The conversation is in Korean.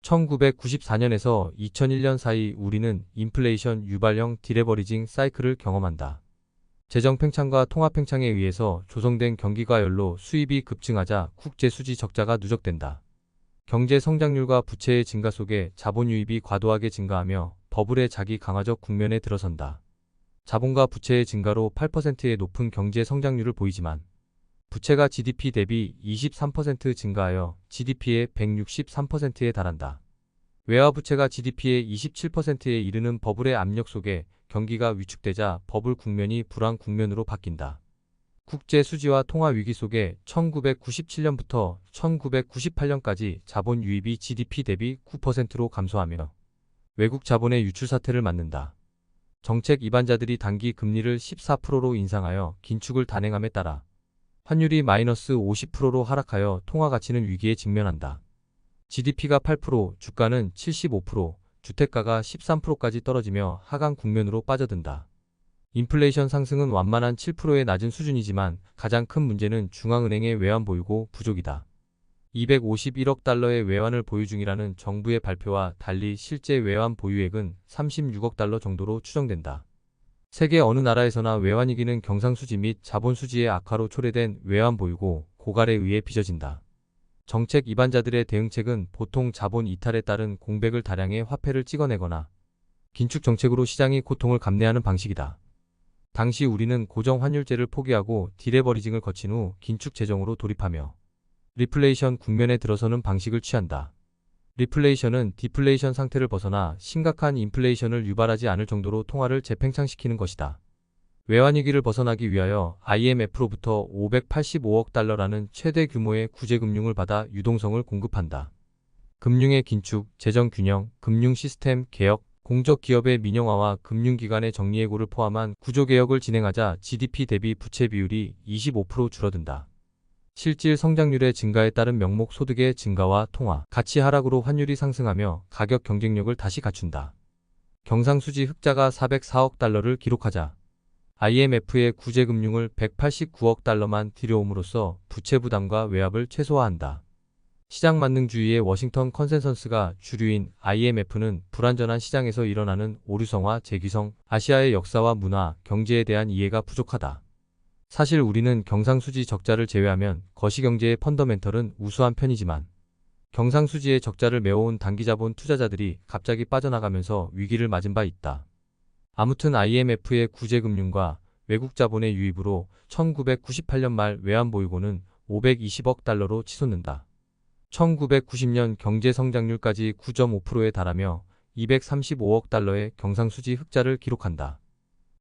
1994년에서 2001년 사이 우리는 인플레이션 유발형 디레버리징 사이클을 경험한다. 재정 팽창과 통화 팽창에 의해서 조성된 경기과열로 수입이 급증하자 국제 수지 적자가 누적된다. 경제 성장률과 부채의 증가 속에 자본 유입이 과도하게 증가하며 버블의 자기 강화적 국면에 들어선다. 자본과 부채의 증가로 8%의 높은 경제 성장률을 보이지만 부채가 GDP 대비 23% 증가하여 GDP의 163%에 달한다. 외화 부채가 GDP의 27%에 이르는 버블의 압력 속에 경기가 위축되자 버블 국면이 불황 국면으로 바뀐다. 국제 수지와 통화 위기 속에 1997년부터 1998년까지 자본 유입이 GDP 대비 9%로 감소하며 외국 자본의 유출 사태를 맞는다. 정책 이반자들이 단기 금리를 14%로 인상하여 긴축을 단행함에 따라 환율이 마이너스 50%로 하락하여 통화 가치는 위기에 직면한다. GDP가 8%, 주가는 75%, 주택가가 13%까지 떨어지며 하강 국면으로 빠져든다. 인플레이션 상승은 완만한 7%의 낮은 수준이지만 가장 큰 문제는 중앙은행의 외환 보유고 부족이다. 251억 달러의 외환을 보유 중이라는 정부의 발표와 달리 실제 외환 보유액은 36억 달러 정도로 추정된다. 세계 어느 나라에서나 외환위기는 경상수지 및 자본수지의 악화로 초래된 외환 보유고 고갈에 의해 빚어진다. 정책 이반자들의 대응책은 보통 자본 이탈에 따른 공백을 다량의 화폐를 찍어내거나 긴축 정책으로 시장이 고통을 감내하는 방식이다. 당시 우리는 고정 환율제를 포기하고 디레버리징을 거친 후 긴축 재정으로 돌입하며 리플레이션 국면에 들어서는 방식을 취한다. 리플레이션은 디플레이션 상태를 벗어나 심각한 인플레이션을 유발하지 않을 정도로 통화를 재팽창시키는 것이다. 외환위기를 벗어나기 위하여 IMF로부터 585억 달러라는 최대 규모의 구제금융을 받아 유동성을 공급한다. 금융의 긴축, 재정균형, 금융 시스템 개혁, 공적기업의 민영화와 금융기관의 정리해고를 포함한 구조개혁을 진행하자 GDP 대비 부채 비율이 25% 줄어든다. 실질 성장률의 증가에 따른 명목 소득의 증가와 통화, 가치 하락으로 환율이 상승하며 가격 경쟁력을 다시 갖춘다. 경상수지 흑자가 404억 달러를 기록하자 IMF의 구제금융을 189억 달러만 들여옴으로써 부채 부담과 외압을 최소화한다. 시장 만능주의의 워싱턴 컨센서스가 주류인 IMF는 불완전한 시장에서 일어나는 오류성화 재귀성, 아시아의 역사와 문화, 경제에 대한 이해가 부족하다. 사실 우리는 경상수지 적자를 제외하면 거시경제의 펀더멘털은 우수한 편이지만 경상수지의 적자를 메워온 단기자본 투자자들이 갑자기 빠져나가면서 위기를 맞은 바 있다. 아무튼 IMF의 구제금융과 외국 자본의 유입으로 1998년 말 외환보유고는 520억 달러로 치솟는다. 1990년 경제성장률까지 9.5%에 달하며 235억 달러의 경상수지 흑자를 기록한다.